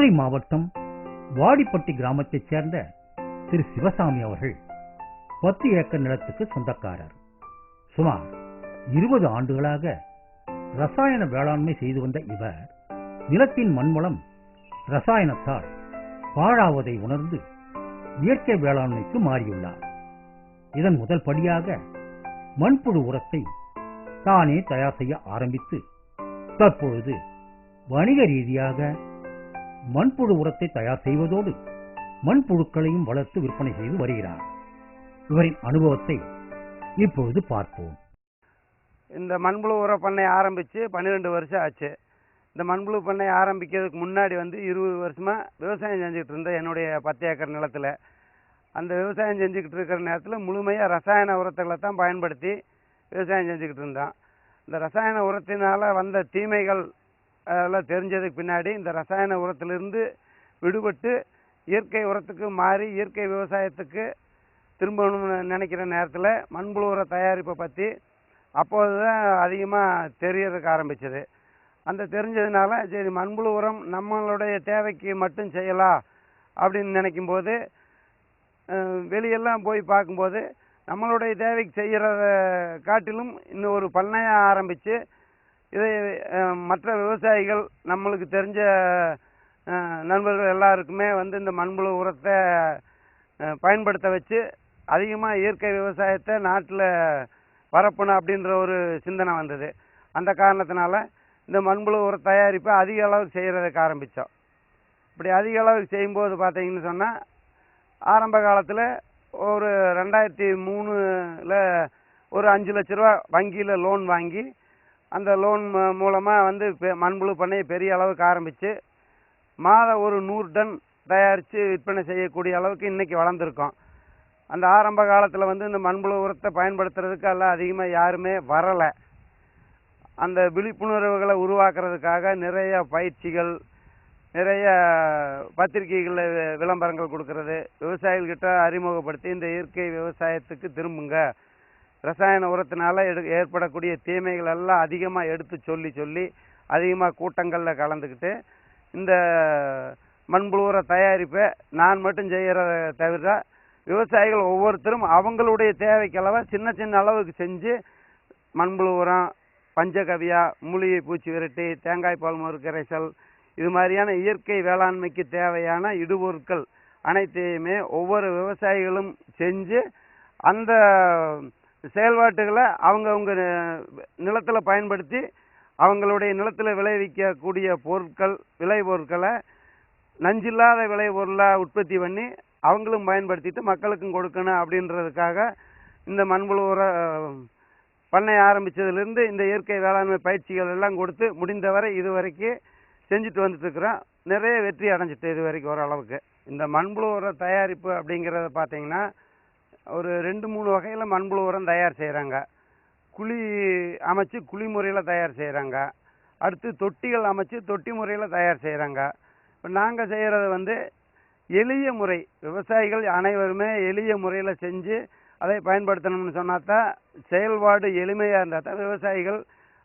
மதுரை மாவட்டம் வாடிப்பட்டி கிராமத்தைச் சேர்ந்த திரு சிவசாமி அவர்கள் 10 ஏக்கர் நிலத்துக்கு சொந்தக்காரர். சுமார் 20 ஆண்டுகளாக ரசாயன வேளாண்மை செய்து வந்த இவர் நிலத்தின் மண்வளம் ரசாயனத்தால் பாழாவதை உணர்ந்து இயற்கை வேளாண்மைக்கு மாறியுள்ளார். இதன் முதல் படியாக மண்புழு உரத்தை தானே தயார் செய்ய ஆரம்பித்து தற்பொழுது வணிக ரீதியாக மண்புழு உரத்தை தயார் செய்வதோடு மண்புழுக்களையும் வளர்த்து விற்பனை செய்து வருகிறார். இவரின் அனுபவத்தை இப்பொழுது பார்ப்போம். இந்த மண்புழு உர பண்ணை ஆரம்பித்து 12 வருஷம் ஆச்சு. இந்த மண்புழு பண்ணை ஆரம்பிக்கிறதுக்கு முன்னாடி 20 வருஷமாக விவசாயம் செஞ்சுக்கிட்டு இருந்தேன். என்னுடைய 10 ஏக்கர் நிலத்தில் அந்த விவசாயம் செஞ்சுக்கிட்டு இருக்கிற நேரத்தில் முழுமையாக ரசாயன உரத்துகளை தான் பயன்படுத்தி விவசாயம் செஞ்சுக்கிட்டு இருந்தோம். இந்த ரசாயன உரத்தினால் வந்த தீமைகள் அதெல்லாம் தெரிஞ்சதுக்கு பின்னாடி இந்த ரசாயன உரத்திலிருந்து விடுபட்டு இயற்கை உரத்துக்கு மாறி இயற்கை விவசாயத்துக்கு திரும்பணும்னு நினைக்கிற நேரத்தில் மண்புழு உர தயாரிப்பை பற்றி அப்போது தான் அதிகமாக தெரியறதுக்கு ஆரம்பிச்சது. அந்த தெரிஞ்சதுனால சரி மண்புழு உரம் நம்மளுடைய தேவைக்கு மட்டும் செய்யலாம் அப்படின்னு நினைக்கும்போது வெளியெல்லாம் போய் பார்க்கும்போது நம்மளுடைய தேவைக்கு செய்கிறத காட்டிலும் இன்னும் ஒரு பண்ணையாக ஆரம்பித்து இதை மற்ற விவசாயிகள் நம்மளுக்கு தெரிஞ்ச நண்பர்கள் எல்லாருக்குமே இந்த மண்புழு உரத்தை பயன்படுத்த வச்சு அதிகமாக இயற்கை விவசாயத்தை நாட்டில் பரப்பணும் அப்படின்ற ஒரு சிந்தனை வந்தது. அந்த காரணத்தினால இந்த மண்புழு உர தயாரிப்பை அதிக அளவுக்கு செய்கிறதுக்கு ஆரம்பித்தோம். இப்படி அதிக அளவுக்கு செய்யும்போது பார்த்தீங்கன்னு சொன்னால் ஆரம்ப காலத்தில் ஒரு 2003 ஒரு 5 லட்ச ரூபா வங்கியில் லோன் வாங்கி அந்த லோன் மூலமாக மண்புழு பண்ணையை பெரிய அளவுக்கு ஆரம்பித்து மாதம் ஒரு 100 டன் தயாரித்து விற்பனை செய்யக்கூடிய அளவுக்கு இன்றைக்கி வளர்ந்துருக்கோம். அந்த ஆரம்ப காலத்தில் இந்த மண்புழு உரத்தை பயன்படுத்துறதுக்கு எல்லாம் அதிகமாக யாருமே வரலை. அந்த விழிப்புணர்வுகளை உருவாக்குறதுக்காக நிறைய பயிற்சிகள், நிறைய பத்திரிகைகளில் விளம்பரங்கள் கொடுக்கறது, விவசாயிகள்கிட்ட அறிமுகப்படுத்தி இந்த இயற்கை விவசாயத்துக்கு திரும்புங்க, ரசாயன உரத்தினால ஏற்படக்கூடிய தீமைகள் எல்லாம் அதிகமாக எடுத்து சொல்லி அதிகமாக கூட்டங்களில் கலந்துக்கிட்டு இந்த மண்புழு உர தயாரிப்பை நான் மட்டும் செய்கிறத தவிர விவசாயிகள் ஒவ்வொருத்தரும் அவங்களுடைய தேவைக்களவை சின்ன அளவுக்கு செஞ்சு மண்புழு உரம், பஞ்சகவியா, மூலிகை பூச்சி விரட்டி, தேங்காய் பால் மறு கரைசல், இது மாதிரியான இயற்கை வேளாண்மைக்கு தேவையான இடுபொருட்கள் அனைத்தையுமே ஒவ்வொரு விவசாயிகளும் செஞ்சு அந்த செயல்பாட்டுகளை அவங்கவுங்க நிலத்தில் பயன்படுத்தி அவங்களுடைய நிலத்தில் விளைவிக்கக்கூடிய பொருட்கள், விளைபொருட்களை நஞ்சில்லாத விளைபொருளாக உற்பத்தி பண்ணி அவங்களும் பயன்படுத்திட்டு மக்களுக்கும் கொடுக்கணும் அப்படின்றதுக்காக இந்த மண்புழு உர பண்ணை ஆரம்பித்ததுலேருந்து இந்த இயற்கை வேளாண்மை பயிற்சிகள் எல்லாம் கொடுத்து முடிந்தவரை இதுவரைக்கும் செஞ்சுட்டு வந்துட்டுருக்குறோம். நிறைய வெற்றி அடைஞ்சிட்டு இது வரைக்கும் ஓரளவுக்கு. இந்த மண்புழு உர தயாரிப்பு அப்படிங்கிறத பார்த்தீங்கன்னா ஒரு 2-3 வகையில் மண்புழு உரம் தயார் செய்கிறாங்க. குழி அமைச்சு குழி முறையில் தயார் செய்கிறாங்க. அடுத்து தொட்டிகள் அமைச்சு தொட்டி முறையில் தயார் செய்கிறாங்க. இப்போ நாங்கள் செய்கிறது எளிய முறை, விவசாயிகள் அனைவருமே எளிய முறையில் செஞ்சு அதை பயன்படுத்தணும்னு சொன்னால் தான் செயல்பாடு எளிமையாக இருந்தால் தான் விவசாயிகள்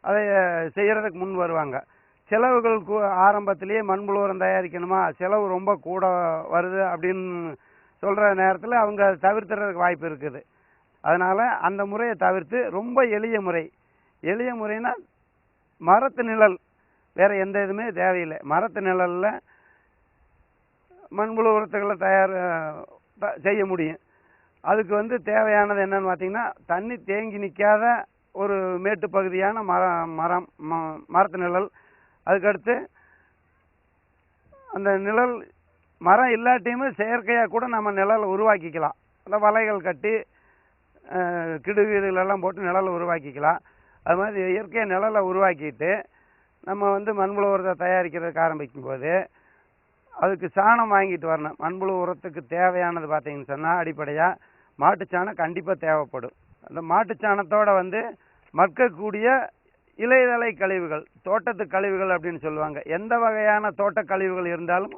அதை செய்கிறதுக்கு முன் வருவாங்க. செலவுகள் ஆரம்பத்திலேயே மண்புழு உரம் தயாரிக்கணுமா, செலவு ரொம்ப கூட வருது அப்படின்னு சொல்கிற நேரத்தில் அவங்க தவிர்த்துறதுக்கு வாய்ப்பு இருக்குது. அதனால் அந்த முறையை தவிர்த்து ரொம்ப எளிய முறைனா மரத்து நிழல், வேறு எந்த இதுவுமே தேவையில்லை. மரத்து நிழலில் மண்புழு உரத்துக்களை செய்ய முடியும். அதுக்கு தேவையானது என்னன்னு பார்த்தீங்கன்னா தண்ணி தேங்கி நிற்காத ஒரு மேட்டு பகுதியான மரத்து நிழல். அதுக்கடுத்து அந்த நிழல் மரம் இல்லாட்டியுமே செயற்கையாக கூட நம்ம நிழலை உருவாக்கிக்கலாம். அந்த வலைகள் கட்டி கிடுகு இதுகளெல்லாம் போட்டு நிழலை உருவாக்கிக்கலாம். அது மாதிரி இயற்கையாக நிழலை உருவாக்கிட்டு நம்ம மண்புழு உரத்தை தயாரிக்கிறதுக்கு ஆரம்பிக்கும்போது அதுக்கு சாணம் வாங்கிட்டு வரணும். மண்புழு உரத்துக்கு தேவையானது பார்த்தீங்கன்னு சொன்னால் அடிப்படையாக மாட்டுச்சாணம் கண்டிப்பாக தேவைப்படும். அந்த மாட்டுச்சாணத்தோடு மக்கக்கூடிய இலைதலை கழிவுகள், தோட்டத்து கழிவுகள் அப்படின்னு சொல்லுவாங்க. எந்த வகையான தோட்ட கழிவுகள் இருந்தாலும்